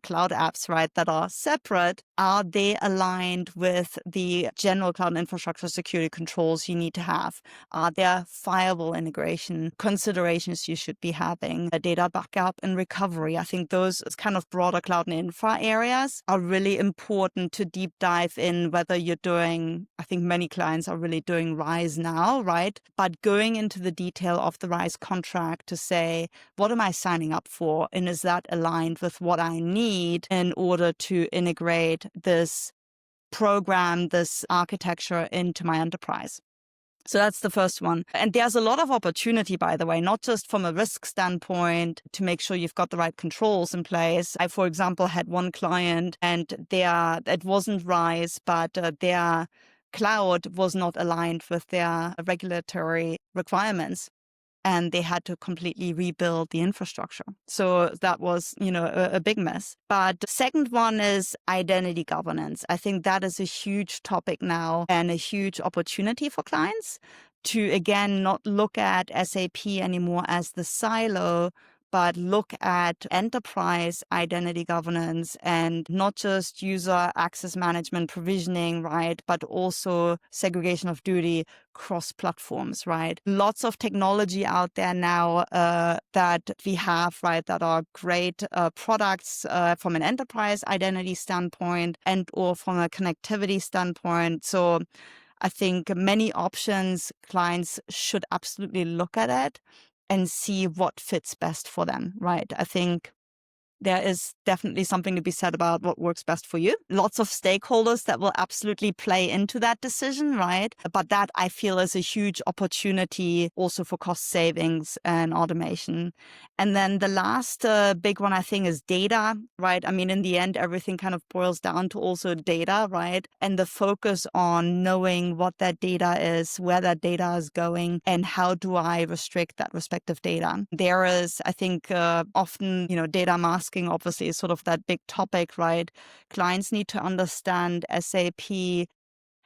S2: cloud apps, right, that are separate, are they aligned with the general cloud infrastructure security controls you need to have? Are there firewall integration considerations you should be having? A data backup and recovery. I think those kind of broader cloud and infra areas are really important to deep dive in, whether you're doing, I think many clients are really doing Rise now, right? But going into the detail of the Rise contract to say, what am I signing up for? And is that aligned with what I need in order to integrate this program, this architecture into my enterprise? So that's the first one. And there's a lot of opportunity, by the way, not just from a risk standpoint to make sure you've got the right controls in place. I, for example, had one client and it wasn't Rise, but their cloud was not aligned with their regulatory requirements, and they had to completely rebuild the infrastructure. So that was, a big mess. But the second one is identity governance. I think that is a huge topic now and a huge opportunity for clients to, again, not look at SAP anymore as the silo, but look at enterprise identity governance and not just user access management provisioning, right? But also segregation of duty cross platforms, right? Lots of technology out there now that we have, right, that are great products from an enterprise identity standpoint and or from a connectivity standpoint. So I think many options, clients should absolutely look at it and see what fits best for them, right? I think there is definitely something to be said about what works best for you. Lots of stakeholders that will absolutely play into that decision, right? But that, I feel, is a huge opportunity also for cost savings and automation. And then the last big one, I think, is data, right? I mean, in the end, everything kind of boils down to also data, right? And the focus on knowing what that data is, where that data is going, and how do I restrict that respective data. There is, I think, often, data masking obviously is sort of that big topic, right? Clients need to understand SAP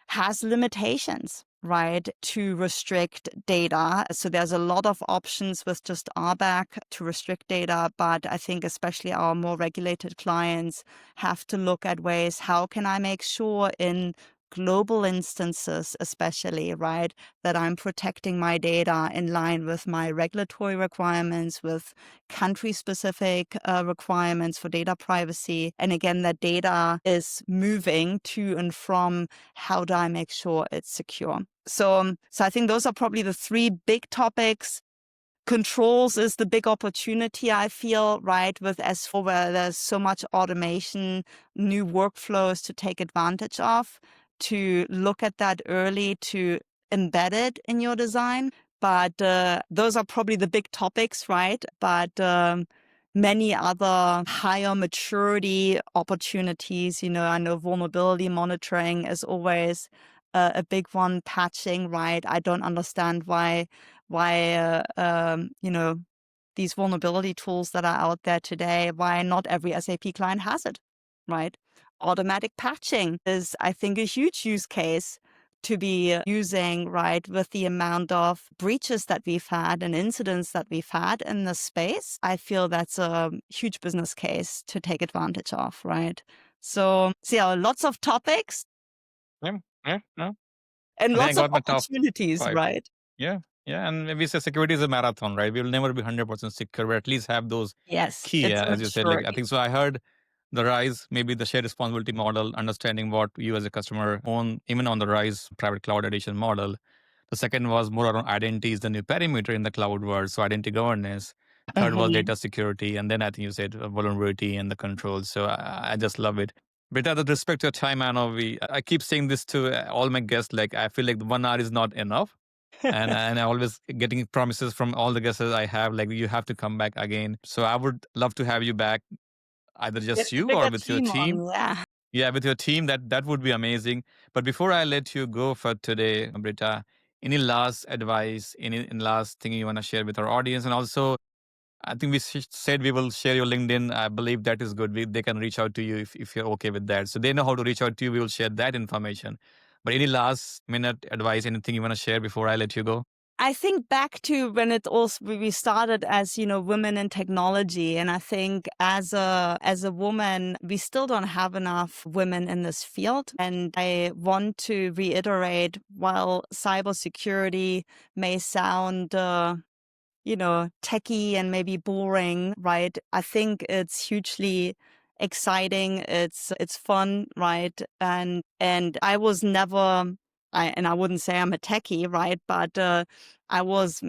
S2: has limitations, right, to restrict data. So there's a lot of options with just RBAC to restrict data, but I think especially our more regulated clients have to look at ways, how can I make sure in global instances, especially, right, that I'm protecting my data in line with my regulatory requirements, with country-specific requirements for data privacy. And again, that data is moving to and from, how do I make sure it's secure? So I think those are probably the three big topics. Controls is the big opportunity, I feel, right, with S4, where there's so much automation, new workflows to take advantage of, to look at that early, to embed it in your design. But those are probably the big topics, right? But many other higher maturity opportunities, I know vulnerability monitoring is always a big one, patching, right? I don't understand why these vulnerability tools that are out there today, why not every SAP client has it, right? Automatic patching is, I think, a huge use case to be using, right, with the amount of breaches that we've had and incidents that we've had in the space. I feel that's a huge business case to take advantage of, right? So yeah, lots of topics
S1: yeah, yeah, no.
S2: and
S1: I think I
S2: lots of
S1: got my top
S2: opportunities,
S1: 5.
S2: right?
S1: Yeah, yeah, and maybe say security is a marathon, right? We'll never be 100% secure, but at least have those
S2: Yes,
S1: key,
S2: it's a
S1: as you said. Like I
S2: maturity.
S1: think so. I heard the rise, maybe the shared responsibility model, understanding what you as a customer own, even on the rise private cloud edition model. The second was more around identity is the new perimeter in the cloud world, so identity governance. Third was
S2: Mhm.
S1: data security, and then I think you said vulnerability and the controls. So I just love it. Britta, with respect to your time, I know I keep saying this to all my guests. Like I feel like 1 hour is not enough, and I always getting promises from all the guests I have. Like you have to come back again. So I would love to have you back, either
S2: Get
S1: just
S2: the
S1: you or
S2: bigger
S1: with your
S2: team
S1: team.
S2: on, yeah.
S1: Yeah, with your team, that would be amazing. But before I let you go for today, Britta, any last advice, any last thing you want to share with our audience? And also, I think we said we will share your LinkedIn. I believe that is good. They can reach out to you if you're okay with that. So they know how to reach out to you. We will share that information. But any last minute advice, anything you want to share before I let you go?
S2: I think back to when it also we started as women in technology, and I think as a woman we still don't have enough women in this field. And I want to reiterate, while cybersecurity may sound techie and maybe boring, right? I think it's hugely exciting. It's fun, right? And I was never, I wouldn't say I'm a techie, right? But I was,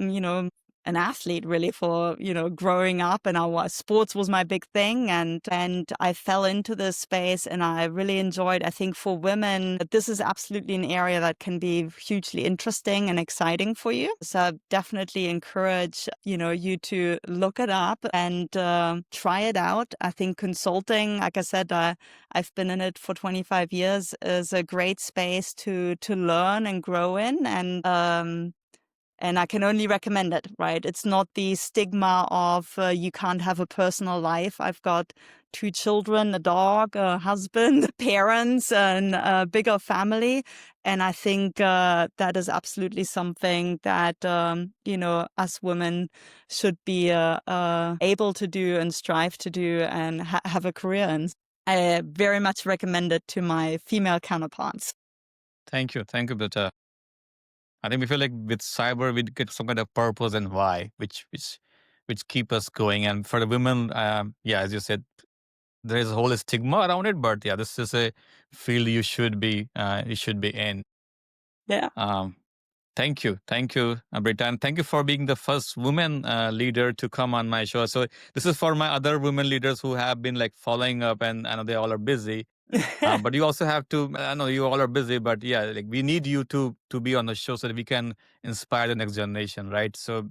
S2: an athlete really for growing up, and sports was my big thing, and I fell into this space and I really enjoyed. I think for women this is absolutely an area that can be hugely interesting and exciting for you. So I definitely encourage you to look it up and try it out. I think consulting, like I said, I've been in it for 25 years, is a great space to learn and grow in, and I can only recommend it, right? It's not the stigma of you can't have a personal life. I've got 2 children, a dog, a husband, parents, and a bigger family. And I think that is absolutely something that, us women should be able to do and strive to do and have a career in. I very much recommend it to my female counterparts.
S1: Thank you. Thank you, Britta. I think we feel like with cyber, we get some kind of purpose and why, which keep us going. And for the women, yeah, as you said, there is a whole stigma around it. But yeah, this is a field you should be in.
S2: Yeah.
S1: Um, thank you, Britta, and thank you for being the first woman leader to come on my show. So this is for my other women leaders who have been like following up, and I know they all are busy. But you also have to. I know you all are busy, but yeah, like we need you to be on the show so that we can inspire the next generation, right? So,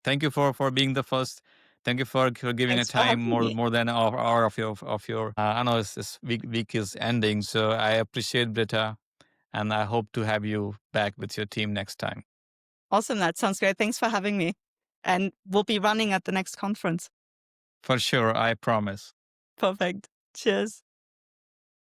S1: thank you for being the first. Thank you for giving a
S2: Thanks for
S1: time
S2: having me.
S1: more than an hour of your. I know this week is ending, so I appreciate Britta, and I hope to have you back with your team next time.
S2: Awesome. That sounds great. Thanks for having me. And we'll be running at the next conference.
S1: For sure, I promise.
S2: Perfect. Cheers.